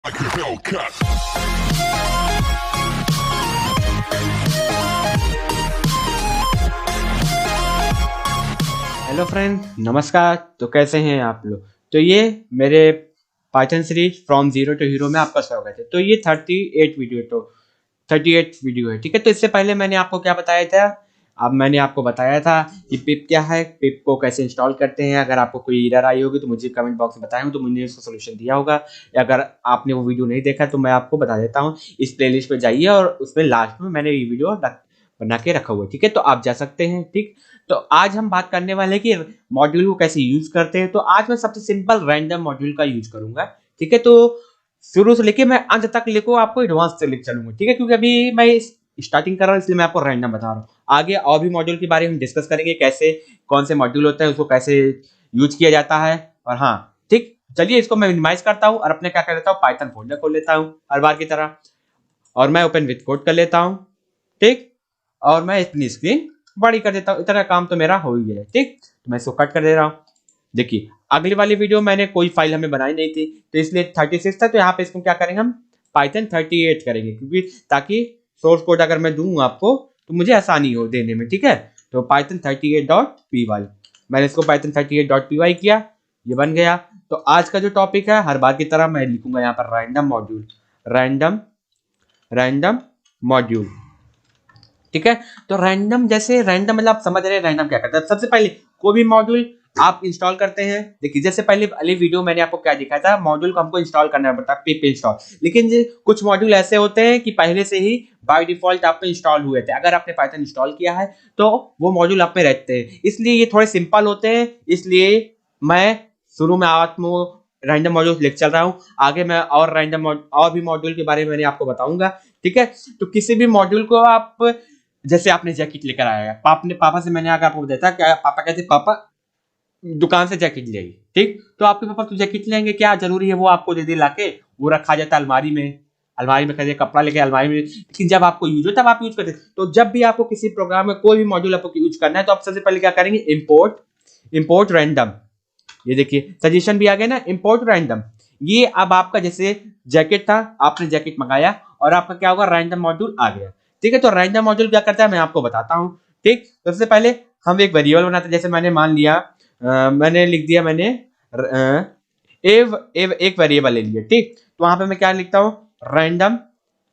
Hello friend, नमस्कार। तो कैसे हैं आप लोग? तो ये मेरे Python series from zero to hero में आपका स्वागत है। तो ये 38 वीडियो है, ठीक है। तो इससे पहले मैंने आपको क्या बताया था? अब मैंने आपको बताया था कि पिप क्या है, पिप को कैसे इंस्टॉल करते हैं। अगर आपको कोई एरर आई होगी तो मुझे कमेंट बॉक्स में बताएं, तो मैंने उसका सोल्यूशन दिया होगा। या अगर आपने वो वीडियो नहीं देखा तो मैं आपको बता देता हूँ। इस प्लेलिस्ट पे जाइए और उसमें लास्ट में मैंने ये वीडियो बना के रखा हुआ है, ठीक है। तो आप जा सकते हैं, ठीक। तो आज हम बात करने वाले हैं कि मॉड्यूल को कैसे यूज करते हैं। तो आज मैं सबसे सिंपल रैंडम मॉड्यूल का यूज करूंगा, ठीक है। तो शुरू से लेके मैं अंत तक लिखो आपको एडवांस से लिख चलूंगा, ठीक है। क्योंकि अभी मैं स्टार्टिंग कर रहा हूँ, इसलिए मैं आपको रैंडम बता रहा हूँ। आगे और भी मॉड्यूल के बारे में डिस्कस करेंगे, कैसे कौन से मॉड्यूल होते हैं, उसको कैसे यूज किया जाता है। और हाँ, ठीक, चलिए इसको मैं मिनिमाइज करता हूँ और अपने क्या कर लेता हूँ, पाइथन फोल्डर खोल लेता हूँ हर बार की तरह, और मैं ओपन विथ कोड कर लेता हूँ, ठीक। और मैं अपनी स्क्रीन बड़ी कर देता हूँ। इतना काम तो मेरा हो ही गया है, ठीक। तो मैं इसको कट कर दे रहा हूँ। देखिए, अगली वाली वीडियो मैंने कोई फाइल हमें बनाई नहीं थी, तो इसलिए 36 था। तो यहाँ पे इसको क्या करेंगे, हम पाइथन 38 करेंगे, क्योंकि ताकि सोर्स कोड अगर मैं दूं आपको तो मुझे आसानी हो देने में, ठीक है। तो पाइथन 38.py, मैंने इसको पाइथन 38.py किया, ये बन गया। तो आज का जो टॉपिक है, हर बार की तरह मैं लिखूंगा यहाँ पर रैंडम मॉड्यूल, रैंडम मॉड्यूल, ठीक है। तो रैंडम, जैसे रैंडम मतलब आप समझ रहे हैं रैंडम क्या करता है। सबसे पहले कोई भी मॉड्यूल आप इंस्टॉल करते हैं, देखिए जैसे पहले वाली वीडियो मैंने आपको क्या दिखाया था, मॉड्यूल को हमको इंस्टॉल करना पड़ता है, पिप इंस्टॉल। लेकिन कुछ मॉड्यूल ऐसे होते हैं कि पहले से ही बाय डिफॉल्ट आप पे इंस्टॉल हुए थे। अगर आपने पाइथन इंस्टॉल किया है तो वो मॉड्यूल आप में रहते हैं, इसलिए ये थोड़े सिंपल होते हैं। इसलिए मैं शुरू में रैंडम मॉड्यूल लिख चल रहा हूँ। आगे मैं और भी मॉड्यूल के बारे में मैंने आपको बताऊंगा, ठीक है। तो किसी भी मॉड्यूल को आप, जैसे आपने जैकेट लेकर आया है, पापा से मैंने आकर आपको बताया था, क्या पापा कहते पापा दुकान से जैकेट ले आई, ठीक। तो आपके पापा तो जैकेट लेंगे, क्या जरूरी है वो आपको दे दे लाके, वो रखा जाता है अलमारी में, कहते कपड़ा लेके अलमारी में। लेकिन जब आपको यूज हो तब आप यूज करते। तो जब भी आपको किसी प्रोग्राम में कोई भी मॉड्यूल आपको यूज करना है, तो आप सबसे पहले क्या करेंगे, इंपोर्ट रैंडम। ये देखिए सजेशन भी आ गया ना, इंपोर्ट रैंडम। ये अब आपका जैसे जैकेट था, आपने जैकेट मंगाया और आपका क्या होगा, रैंडम मॉड्यूल आ गया, ठीक है। तो रैंडम मॉड्यूल क्या करता है मैं आपको बताता हूँ, ठीक। तो सबसे पहले हम एक वेरिएबल बनाते हैं। जैसे मैंने मान लिया, मैंने लिख दिया, मैंने एक वेरिएबल ले लिया, ठीक। तो वहां पे मैं क्या लिखता हूँ, रैंडम।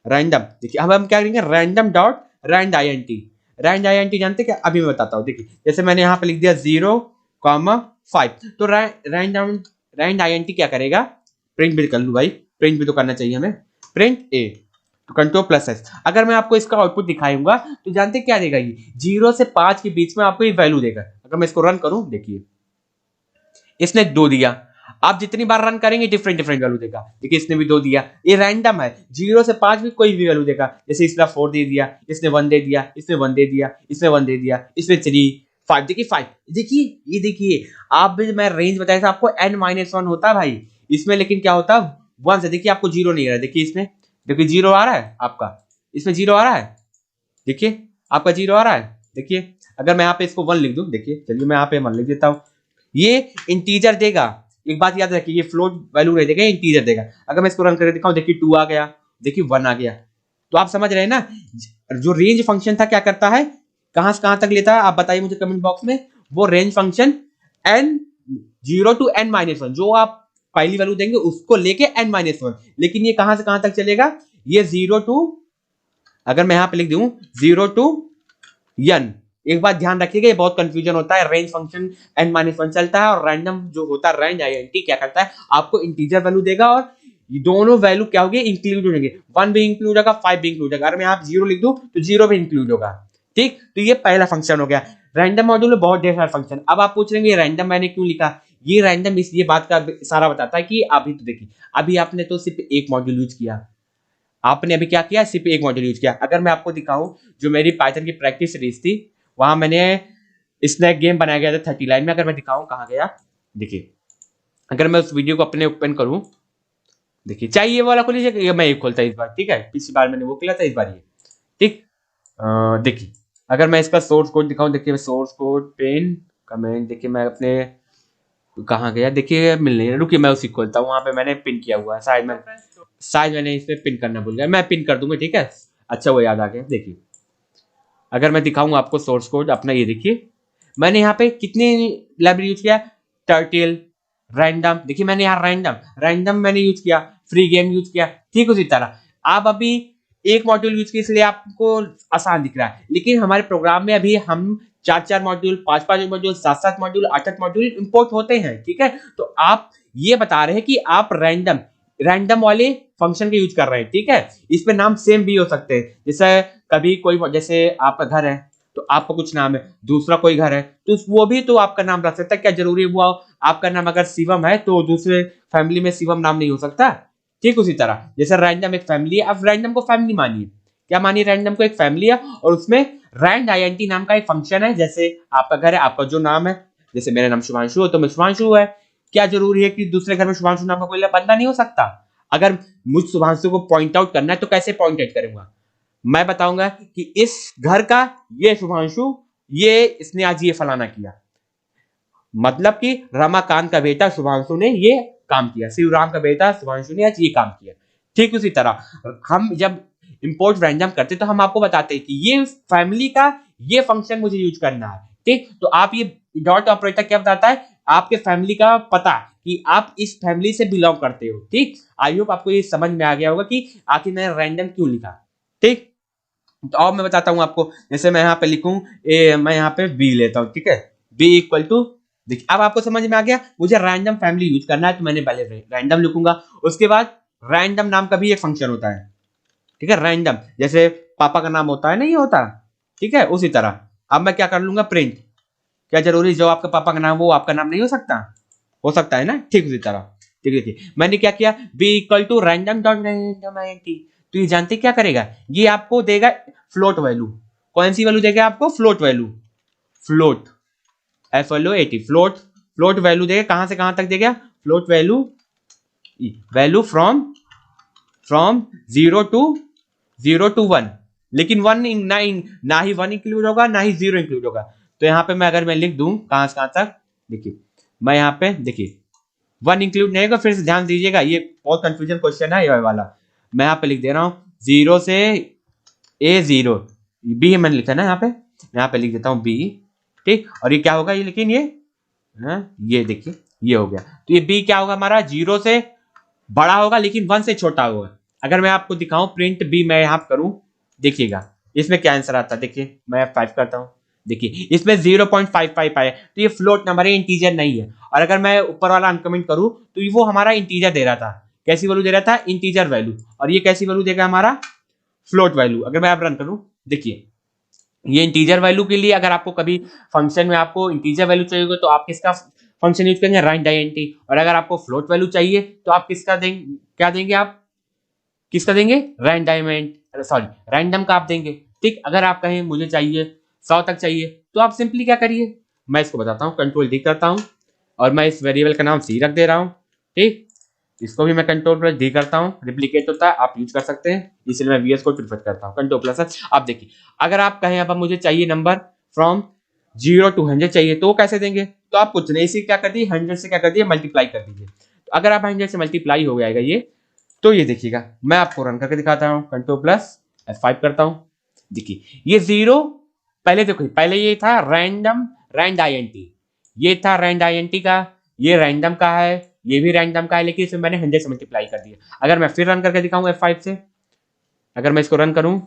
देखिए अब हम क्या करेंगे, रैंडम डॉट रैंड INT जानते क्या, अभी मैं बताता हूँ। देखिए जैसे मैंने यहाँ पे लिख दिया 0,5, तो रैंड INT क्या करेगा, प्रिंट भी कर लू भाई, प्रिंट भी तो करना चाहिए हमें, प्रिंट A। तो Ctrl+S। अगर मैं आपको इसका आउटपुट दिखाऊंगा तो जानते क्या देगा, ये 0 से 5 के बीच में आपको ये वैल्यू देगा। अगर मैं इसको रन करूं, देखिए इसने 2 दिया। आप जितनी बार रन करेंगे डिफरेंट वैल्यू देगा। देखिए इसने भी 2 दिया, ये रैंडम है, 0 से 5 भी कोई भी वैल्यू देगा। जैसे इसने 4 दे दिया, इसने 1 दे दिया, इसने 1 दे दिया, इसने 1 दे दिया, इसने 3, 5। देखिए 5, देखिए ये देखिए, आप भी मैं रेंज बताया था आपको, n-1 होता है भाई इसमें, लेकिन क्या होता है 1 से। देखिए आपको 0 नहीं आ रहा, देखिए इसमें, देखिए 0 आ रहा है आपका, इसमें 0 आ रहा है, देखिए आपका 0 आ रहा है। देखिए अगर मैं यहाँ पे इसको 1 लिख दूं, देखिए चलिए मैं यहाँ पे 1 लिख देता हूँ, ये इंटीजर देगा। एक बात याद रखिए, ये फ्लोट वैल्यू नहीं देगा, इंटीजर देगा। अगर मैं इसको रन करके दिखाऊं, देखिए 2 आ गया, देखिए 1 आ गया। तो आप समझ रहे हैं ना, जो रेंज फंक्शन था क्या करता है, कहां से कहां तक लेता है, आप बताइए मुझे कमेंट बॉक्स में। वो range function n0 to n-1, जो आप पहली वैल्यू देंगे उसको लेके n-1। लेकिन ये कहां से कहां तक चलेगा, ये 0 to, अगर मैं यहां पे लिख दूं 0 to n। एक बात ध्यान रखिएगा, ये बहुत कंफ्यूजन होता है। रेंज फंक्शन n-1 चलता है, और रैंडम जो होता है रैंड INT क्या करता है, आपको इंटीजर वैल्यू देगा, और ये दोनों वैल्यू क्या होगी, इंक्लूड हो जाएंगे। 1 भी इंक्लूड होगा, 5 भी इंक्लूड होगा। अगर मैं यहाँ 0 लिख दूं तो 0 भी इंक्लूड होगा, ठीक। तो ये पहला फंक्शन हो गया। रैंडम मॉड्यूल में बहुत ढेर सारे फंक्शन। अब आप पूछ रहे हैं रैंडम मैंने क्यों लिखा, ये रैंडम इसलिए बात का सारा बताता है कि अभी तो देखिए, अभी आपने तो सिर्फ एक मॉड्यूल यूज किया, आपने अभी क्या किया, सिर्फ एक मॉड्यूल यूज किया। अगर मैं आपको दिखाऊं, जो मेरी पाइथन की प्रैक्टिस सीरीज थी, वहां मैंने स्नैक गेम बनाया गया था 30 लाइन में। अगर मैं दिखाऊं कहां गया, देखिए अगर मैं उस वीडियो को अपने ओपन करूं, देखिए चाहे ये वाला खोल लीजिए, मैं एक खोलता इस बार, ठीक है। पिछली बार मैंने वो किया था, इस बार ये, ठीक। देखिए अगर मैं इसका सोर्स कोड दिखाऊं, देखिए सोर्स कोड पेन कमेंट, देखिए मैं अपने कहाँ गया, देखिए मिल नहीं रहा, रुकिए मैं उसी खोलता हूँ, वहां पे मैंने पिन किया हुआ है शायद। मैं शायद मैंने इसमें पिन करना भूल गया, मैं पिन कर दूंगा, ठीक है। अच्छा वो याद आ गया। देखिए अगर मैं दिखाऊंगा आपको सोर्स कोड अपना, ये देखिए मैंने यहाँ पे कितनी लाइब्रेरी यूज किया, टर्टल, रैंडम, देखिए मैंने यहाँ रैंडम रैंडम मैंने यूज किया, फ्री गेम यूज किया, ठीक उसी तरह आप अभी एक मॉड्यूल यूज किया इसलिए आपको आसान दिख रहा है, लेकिन हमारे प्रोग्राम में अभी हम 4 module, 5 module, 7 module, 8 module import होते हैं, ठीक है। तो आप ये बता रहे हैं कि आप रैंडम रैंडम वाले फंक्शन के यूज कर रहे हैं, ठीक है। इसमें नाम सेम भी हो सकते हैं, जैसे कभी कोई, जैसे आपका घर है तो आपका कुछ नाम है, दूसरा कोई घर है तो वो भी तो आपका नाम रख सकता है। क्या जरूरी है वो आपका नाम अगर शिवम है तो दूसरे फैमिली में शिवम नाम नहीं हो सकता? ठीक उसी तरह जैसे रैंडम एक फैमिली है, आप रैंडम को फैमिली मानिए, क्या मानिए, रैंडम को एक फैमिली है और उसमें रैंड आईएनटी नाम का एक फंक्शन है। जैसे आपका घर है, आपका जो नाम है, जैसे मेरा नाम शुभांशु है तो मैं शुभांशु है, क्या जरूरी है कि दूसरे घर में शुभांशु नाम का कोई बंदा नहीं हो सकता? अगर मुझ शुभांशु को पॉइंट आउट करना है तो कैसे पॉइंट आउट करूंगा? मैं बताऊंगा कि इस घर का ये शुभांशु, ये इसने आज ये फलाना किया, मतलब कि रमाकांत का बेटा शुभांशु ने ये काम किया, शिवराम का बेटा शुभांशु ने आज ये काम किया। ठीक उसी तरह हम जब इंपोर्ट रैंडम करते तो हम आपको बताते हैं कि ये फैमिली का ये फंक्शन मुझे यूज करना है, ठीक। तो आप ये डॉट ऑपरेटर क्या बताता है, आपके फैमिली का पता कि आप इस फैमिली से बिलोंग करते हो, ठीक। आई होप आपको ये समझ में आ गया होगा कि आखिर मैंने रैंडम क्यों लिखा, ठीक। तो अब मैं बताता हूं आपको, जैसे मैं यहाँ पे लिखूं मैं यहाँ पे बी लेता हूँ, ठीक है, बी इक्वल टू, देखिए अब आपको समझ में आ गया मुझे रैंडम फैमिली यूज करना है तो मैंने पहले रैंडम लिखूंगा, उसके बाद रैंडम नाम का भी एक फंक्शन होता है, ठीक है, रैंडम, जैसे पापा का नाम होता है ना, ये होता है, ठीक है, उसी तरह अब मैं क्या कर लूंगा, प्रिंट, क्या जरूरी जो आपका पापा का नाम वो आपका नाम नहीं हो सकता है ना, ठीक उसी तरह, ठीक है। मैंने क्या किया, B equal to random dot random INT, तो ये जानते क्या करेगा, ये आपको देगा फ्लोट वैल्यू, कौन सी वैल्यू देगा आपको, float value, float FLOAT, float, float value देगा, कहां से कहां तक देगा, float value, value from zero to one, लेकिन वन ना ही वन इंक्लूड होगा ना ही जीरो इंक्लूड होगा। तो यहाँ पे मैं अगर मैं लिख दूं कहां से कहां तक, देखिए मैं यहाँ पे, देखिए वन इंक्लूड नहीं होगा, फिर से ध्यान दीजिएगा ये बहुत कंफ्यूजन क्वेश्चन है ये वाला, मैं यहाँ पे लिख दे रहा हूँ 0 से A0, बी मैंने लिखा ना, यहाँ पे लिख देता हूँ बी, ठीक। और ये क्या होगा, ये लेकिन ये देखिए ये हो गया, तो ये बी क्या होगा हमारा, 0 से बड़ा होगा लेकिन 1 से छोटा होगा। अगर मैं आपको दिखाऊं प्रिंट बी मैं यहाँ करूं, देखिएगा इसमें क्या आंसर आता है, देखिए मैं 5 करता हूं, देखिए इसमें 0.55 आया, तो ये फ्लोट नंबर है, इंटीजर नहीं है। और अगर मैं ऊपर वाला अनकमेंट करूं तो वो हमारा इंटीजर दे रहा था, कैसी वैल्यू दे रहा था, इंटीजर वैल्यू, और ये कैसी वैल्यू देगा हमारा, फ्लोट वैल्यू। अगर मैं आप रन करूं, देखिए ये इंटीजर वैल्यू के लिए, अगर आपको कभी फंक्शन में आपको इंटीजर वैल्यू चाहिए तो आप किसका फंक्शन यूज करेंगे, रैंड आईएनटी, और अगर आपको फ्लोट वैल्यू चाहिए तो आप किसका देंगे, क्या देंगे आप, किसका देंगे, रैंडम का आप देंगे, ठीक। अगर आप कहें मुझे चाहिए 100 तक चाहिए तो आप सिंपली क्या करिए, मैं इसको बताता हूँ, कंट्रोल डी करता हूँ और मैं इस वेरिएबल का नाम सी रख दे रहा हूँ, ठीक। इसको भी मैं कंट्रोल प्लस डी करता हूँ, रिप्लीकेट होता है, आप यूज कर सकते हैं, इसलिए मैं वीएस को प्रीफर करता हूँ, कंट्रोल प्लस। आप देखिए अगर आप कहें अब मुझे चाहिए नंबर फ्रॉम 0 to 100 चाहिए तो कैसे देंगे, तो आप कुछ नहीं, इसे क्या कर दिए, 100 से क्या कर दिए, मल्टीप्लाई कर दीजिए। तो अगर आप 100 से मल्टीप्लाई हो जाएगा ये, तो ये देखिएगा मैं आपको रन करके दिखाता हूँ, कंट्रोल प्लस F5 करता हूँ, देखिए ये 0, पहले देखो पहले ये था रैंडम रैंड आईएनटी, ये था रैंड आईएनटी का, ये रैंडम का है, ये भी रैंडम का है, लेकिन इसमें मैंने 100 से मल्टीप्लाई कर दिया। अगर मैं फिर रन करके दिखाऊं F5 से, अगर मैं इसको रन करूं,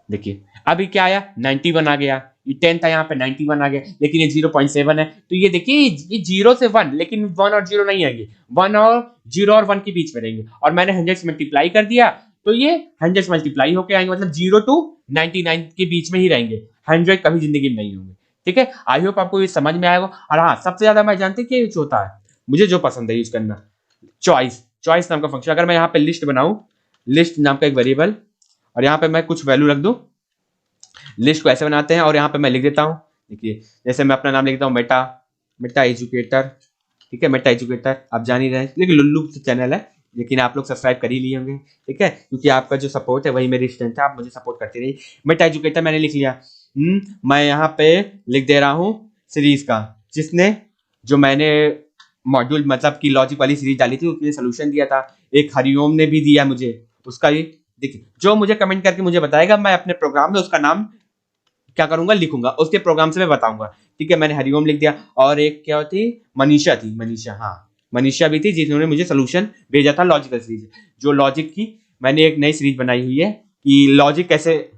देखिए अभी क्या आया, 91 आ गया, ये 10 था यहाँ पे 91 आ गया, लेकिन ये 0.7 है, तो ये देखिए ये 0 से 1, लेकिन 1 और 0 नहीं आएंगे, 1 और 0 और 1 के बीच में रहेंगे, और मैंने 100 से मल्टीप्लाई कर दिया तो ये 100 से मल्टीप्लाई होके आएंगे, मतलब 0 to 99 के बीच में ही रहेंगे, 100 कभी जिंदगी में नहीं होंगे, ठीक है। आई होप आपको ये समझ में आएगा। और हाँ, सबसे ज्यादा मैं जानते क्या यूज होता है, मुझे जो पसंद है यूज करना, चॉइस नाम का फंक्शन। अगर मैं यहाँ पे लिस्ट बनाऊं, लिस्ट नाम का एक वेरिएबल, और यहाँ पे मैं कुछ वैल्यू रख दूं, लिस्ट को ऐसे बनाते हैं और यहाँ पे मैं लिख देता हूँ, देखिए जैसे मैं अपना नाम लिख देता हूँ मेटा एजुकेटर, ठीक है, मेटा एजुकेटर, आप जान ही रहे हैं, लेकिन लुल्लू चैनल है, लेकिन आप लोग सब्सक्राइब कर ही लिए होंगे, ठीक है, क्योंकि आपका जो सपोर्ट है वही मेरी स्ट्रेंथ है, आप मुझे सपोर्ट करते रहिए। मेटा एजुकेटर मैंने लिख लिया, मैं यहाँ पे लिख दे रहा हूँ सीरीज का, जिसने जो मैंने मॉड्यूल मतलब कि लॉजिक वाली सीरीज डाली थी, उसमें सोल्यूशन दिया था। एक हरिओम ने भी दिया मुझे, उसका ये देखिए, जो मुझे कमेंट करके मुझे बताएगा, मैं अपने प्रोग्राम में उसका नाम क्या करूंगा, लिखूंगा, उसके प्रोग्राम से मैं बताऊंगा। ठीक है, मैंने हरिओम लिख दिया। और एक क्या थी, मनीषा थी, मनीषा, हाँ मनीषा भी थी, जिन्होंने मुझे सोल्यूशन भेजा था लॉजिकल सीरीज। जो लॉजिक की मैंने एक नई सीरीज बनाई हुई है कि लॉजिक कैसे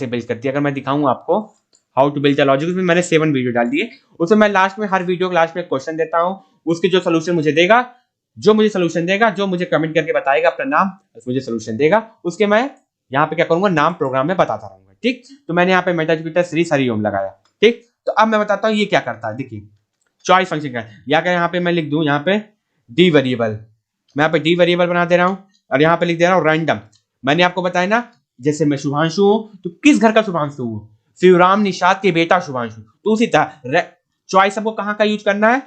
बिल्ड करती है। अगर मैं दिखाऊं आपको how to build the logic, उसमें मैंने 7 वीडियो डाल दिए। उसमें मैं लास्ट में, हर वीडियो के लास्ट में क्वेश्चन देता हूँ, उसके जो सोल्यूशन मुझे देगा, जो मुझे कमेंट करके बताएगा अपना नाम, मुझे सोल्यूशन देगा, उसके मैं यहाँ पे क्या करूंगा, नाम प्रोग्राम में बताता रहूंगा। ठीक, तो मैंने यहाँ पे मेटाजुपिटर श्री हरिओम लगाया। ठीक, तो अब मैं बताता हूँ ये क्या करता है। देखिए, चॉइस फंक्शन का, या अगर यहाँ पे मैं लिख दूं, यहाँ पे डी वेरिएबल, मैं यहाँ पे डी वेरिएबल बना दे रहा हूँ, और यहाँ पे लिख दे रहा हूँ रैंडम। मैंने आपको बताया ना, जैसे मैं शुभांशु हूँ, तो किस घर का शुभांशु हूँ, शिवराम निषाद के बेटा शुभांशु। तो उसी तरह चॉइस हमको कहाँ का यूज करना है,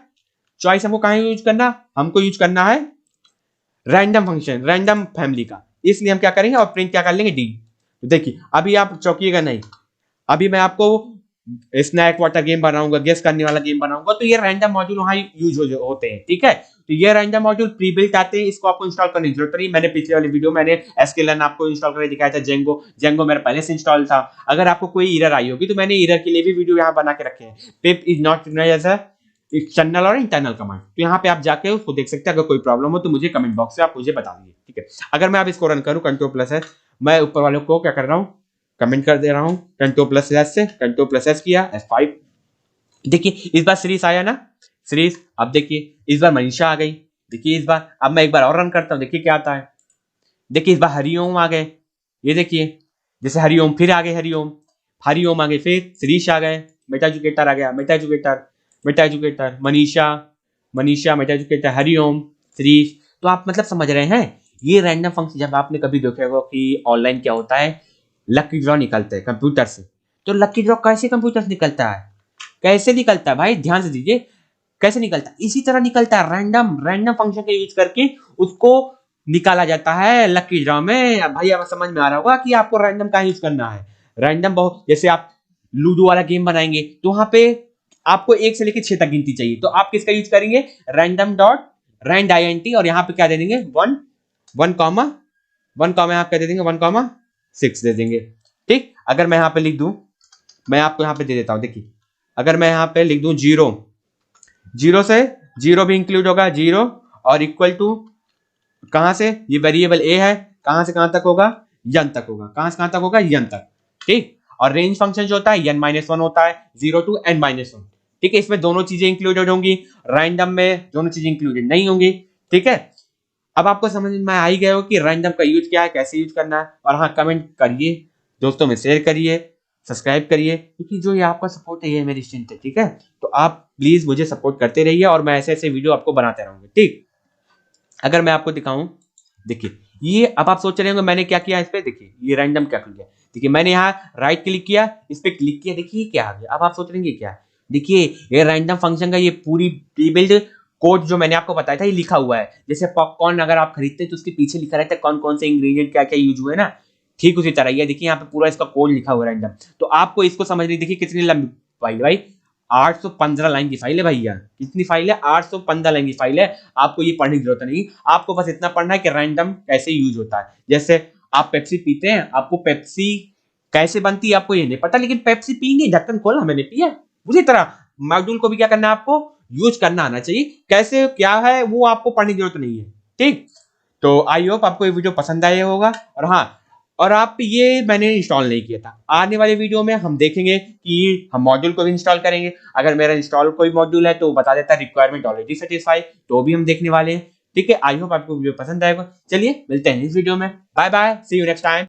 चॉइस हमको कहाँ यूज करना, हमको यूज करना है रैंडम फंक्शन, रैंडम फैमिली का। इसलिए हम क्या करेंगे, और प्रिंट क्या कर लेंगे, डी। तो देखिए, अभी आप चौंकिएगा नहीं, अभी मैं आपको स्नैक वाटर गेम बनाऊंगा, गेस करने वाला गेम बनाऊंगा, तो ये रैंडम मॉड्यूल वहां यूज होते हैं। ठीक है, तो ये रैंडम मॉड्यूल प्री बिल्ट आते हैं, इसको आपको इंस्टॉल करने की जरूरत नहीं। मैंने पिछले वाली वीडियो मैंने sklearn आपको इंस्टॉल करके दिखाया था। जेंगो मेरा पहले से इंस्टॉल था। अगर आपको कोई एरर आई होगी तो मैंने एरर के लिए भी वीडियो यहाँ बना के रखे हैं। Pip is not as a external और इंटरनल कमांड, तो यहाँ पे आप जाके उसको देख सकते हैं। अगर कोई प्रॉब्लम हो तो मुझे कमेंट बॉक्स से आप मुझे बता दीजिए। ठीक है, अगर मैं अब इसको रन करूँ, Ctrl+S, मैं ऊपर वाले को क्या कर रहा हूँ, कमेंट कर दे रहा हूँ, Ctrl+S से Ctrl+S किया, F5। देखिए इस बार सीरीज आया ना, सीरीज। अब देखिए इस बार मनीषा आ गई। देखिए इस बार, अब मैं एक बार और रन करता हूँ, देखिए क्या आता है। देखिए इस बार हरिओम आ गए, ये देखिए, जैसे हरिओम, फिर आ गए हरिओम आ गए, फिर श्रीश आ गए, मेटा एजुकेटर आ गया, meta educator, Manisha, meta educator, Hariom, Shrish. तो आप मतलब समझ रहे हैं, ये रैंडम फंक्शन, जब आपने कभी देखा होगा कि ऑनलाइन क्या होता है, लकी ड्रॉ निकलते हैं कंप्यूटर से। तो लकी ड्रॉ कैसे कंप्यूटर से निकलता है, कैसे निकलता है भाई, ध्यान से दीजिए, कैसे निकलता है, इसी तरह निकलता है, रैंडम फंक्शन का यूज करके उसको निकाला जाता है लकी ड्रॉ में। भाई अब समझ में आ रहा होगा कि आपको रैंडम का यूज करना है। रैंडम बहुत, जैसे आप लूडो वाला गेम बनाएंगे तो वहां पे आपको 1 से लेकर 6 तक गिनती चाहिए, तो आप किसका यूज करेंगे, रैंडम डॉट रैंड int, और यहाँ पे क्या दे देंगे, 1 कॉमा यहाँ पे दे देंगे 1,6 दे देंगे। ठीक, अगर मैं यहाँ पे लिख दूं, मैं आपको यहाँ पे दे देता हूँ, देखिए अगर मैं यहाँ पे लिख दूं 0 से 0 भी इंक्लूड होगा, 0 और इक्वल टू, कहां से, ये वेरिएबल ए है, कहां से कहां तक होगा, n तक होगा, कहां से कहां तक होगा, n तक। ठीक, और रेंज फंक्शन जो होता है n-1 होता है, 0 to n-1। ठीक है, इसमें दोनों चीजें इंक्लूडेड होंगी, रैंडम में दोनों चीजें इंक्लूडेड नहीं होंगी। ठीक है, अब आपको समझ में आ ही गए हो कि रैंडम का यूज क्या है, कैसे यूज करना है। और हाँ, कमेंट करिए, दोस्तों में शेयर करिए, सब्सक्राइब करिए, क्योंकि जो ये आपका सपोर्ट है ये मेरी स्ट्रेंथ है। ठीक है, तो आप प्लीज मुझे सपोर्ट करते रहिए, और मैं ऐसे ऐसे वीडियो आपको बनाते रहूंगा। ठीक, अगर मैं आपको दिखाऊं, देखिए ये, अब आप सोच रहे होंगे मैंने क्या किया इस पे, देखिए ये रैंडम क्या किया। देखिए मैंने यहाँ राइट क्लिक किया, इस पे क्लिक किया, देखिए क्या आ गया। अब आप सोच रहे हैं क्या है, देखिए ये रैंडम फंक्शन का ये पूरी प्री बिल्ड कोड जो मैंने आपको बताया था, ये लिखा हुआ है। जैसे पॉपकॉर्न अगर आप खरीदते हैं तो उसके पीछे लिखा रहता है कौन कौन से इंग्रेडिएंट क्या क्या यूज हुए ना, ठीक उसी तरह ये देखिए यहाँ पे पूरा इसका कोड लिखा हुआ है रैंडम। तो आपको इसको समझनी, देखिए कितनी लंबी फाइल भाई, 815 लाइन की फाइल है भैया। कितनी फाइल है, 815 लाइन की फाइल है। आपको ये पढ़ने की जरूरत नहीं, आपको बस इतना पढ़ना है कि रैंडम कैसे यूज होता है। जैसे आप पेप्सी पीते हैं, आपको पेप्सी कैसे बनती है आपको ये नहीं पता, लेकिन पेप्सी पीएंगे, ढक्कन खोला मैंने पिया। उसी तरह मॉड्यूल को भी क्या करना है, आपको यूज करना आना चाहिए, कैसे क्या है वो आपको पढ़ने की जरूरत नहीं है। ठीक, तो आई होप आपको ये वीडियो पसंद आया होगा। और हाँ, और आप ये मैंने इंस्टॉल नहीं किया था, आने वाले वीडियो में हम देखेंगे कि हम मॉड्यूल को भी इंस्टॉल करेंगे। अगर मेरा इंस्टॉल कोई मॉड्यूल है तो बता देता है रिक्वायरमेंट ऑलरेडी सेटिस्फाई, तो भी हम देखने वाले हैं। ठीक है, आई होप आपको वीडियो पसंद आएगा। चलिए मिलते हैं इस वीडियो में, bye bye, see you next time.